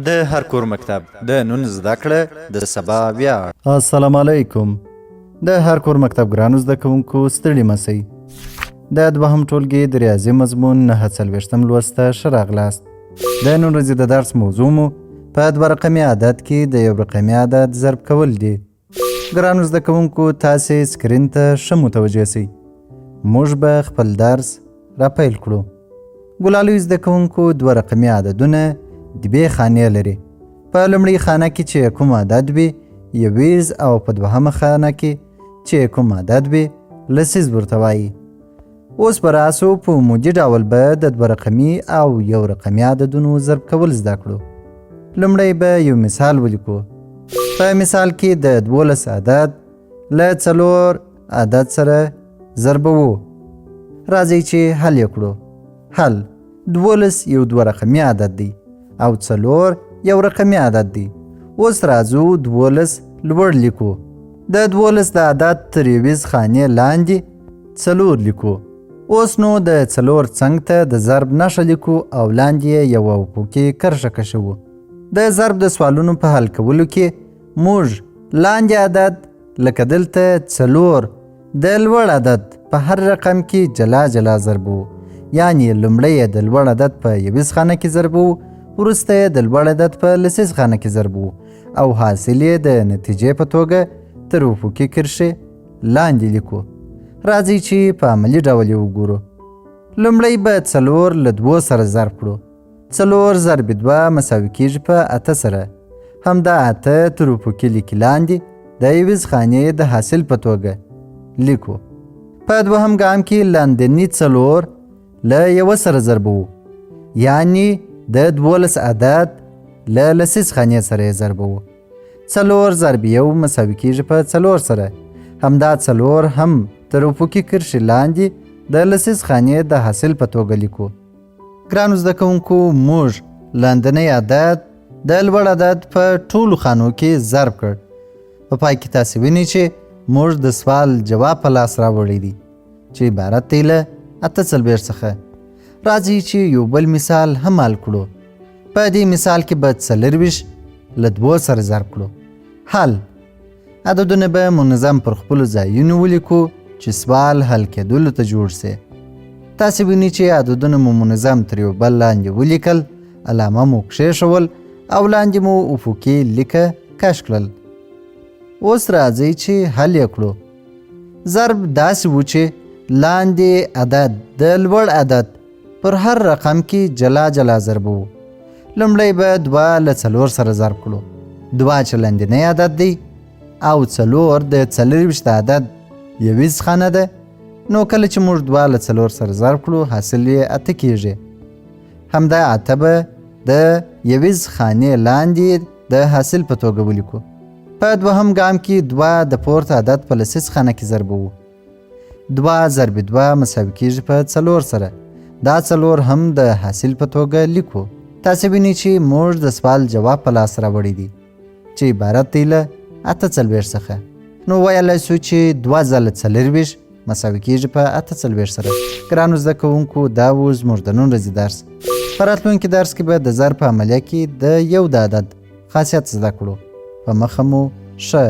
د هر کور مکتب د نن زده کړه د سبا ویاړ. السلام علیکم. د هر کور مکتب ګرانو زده کوونکو ستړي مسئ. د دوهم ټولګي د ریاضي مضمون 9 لوست ته ښه راغلاست. د نن ورځې د درس موضوع مو په 2 رقمي عدد کې د 1 رقمي عدد ضرب کول دي. ګرانو زده کوونکو تاسې سکرین ته ښه متوجه سئ. موږ به خپل درس را پیل کړو. ګلالیو زده کوونکو 2 رقمي عددونه دوې خانې لري. په لومړۍ خانه کې چې کوم عدد وي یویز او په دوهمه خانه کې چې کوم عدد وي لسیز ورته وایي. اوس به راسو په عمودي ډول به د 2 رقمي او 1 رقمي عددونو ضرب کول زده کړو. لومړی به یو مثال ولیکو. په مثال کې د 12 عدد له 4 عدد سره ضربوو. راځئ چې حل یې کړو. حل 12 یو 2 رقمي عدد دی او 4 یو رقمي عدد دی. اوس راځو 12 لوړ لیکو. د 12 د عدد تر یویز خانې لاندې 4 لیکو. اوس نو د 4 څنګ ته د ضرب نښه لیکو او لاندې یو افقي کرښه کشوو. د ضرب د سوالونو په حل کولو کې موږ لاندې عدد لکه دلته 4 د لوړ عدد په هر رقم کې جلا جلا ضربو. یعنی لومړی د لوړ عدد په یویز خانه کې ضربو، وروسته یې د لوړ عدد په لسیز خانه کې ضربو او حاصل یې د نتیجې په توګه تر افقي کرښې لاندې لیکو. راځئ چې په عملي ډول یې وګورو. لومړی به 4 له 2 سره ضرب کړو. 4 ضرب 2 مساوي کیږي په 8 سره. همدا 8 تر افقي لیکي لاندې د یویز خانې د حاصل په توګه لیکو. په دوهم ګام کې لاندني 4 له 1 سره ضربو. یعنی د 12 عدد له لسیز خانې سره یې ضربو. 4 ضرب 1 مساوي کیږي په 4 سره. همدا 4 هم تر افقي کرښې لاندې د لسیز خانې د حاصل په توګه لیکو. ګرانو زده کوونکو موږ لاندنی عدد د لوړ عدد په ټولو خانو کې ضرب کړ. په پای کې تاسې وینئ چې موږ د سوال جواب په لاس راوړی دی چې عبارت دی له 48 څخه. راځئ چې یو بل مثال هم حل کړو. په دې مثال کې به 24 له 2 سره ضرب کړو. حل عددونه به منظم پر خپلو ځایونو ولیکو چې سوال حل کېدلو ته جوړ سي. تاسې وینئ چې عددونه مو منظم تر یو بل لاندې ولیکل، علامه مو کښېښول او لاندې مو افقي لیکه کش کړل. اوس راځئ چې حل یې کړو. ضرب داسې و چې لاندې عدد د لوړ عدد پر هر رقم کې جلا جلا ضربو. لومړی به 2 له 4 سره ضرب کړو. 2 چې لاندنی عدد دی او 4 د 24 عدد یویز خانه ده. نو کله چې موږ 2 له 4 سره ضرب کړو حاصل یې 8 کیږي. همدا 8 به د یویز خانې لاندې د حاصل په توګه ولیکو. په دوهم ګام کې 2 د پورته عدد په لسیز خانه کې ضربو. 2 ضرب 2 مساوي کیږي په 4 سره. دا 4 هم د حاصل په توګه لیکو. تاسې وینئ چې موږ د سوال جواب په لاس راوړی دی چې عبارت دی له 48 څخه. نو ویلی سو چې 2 ځله 24 مساوي کیږي په 48 سره. ګرانو زده کوونکو دا و زموږ د نن ورځې درس. په راتلونکي درس کې به د ضرب په عملیه کې د یو د عدد خاصیت زده کړو. په مخه مو ښه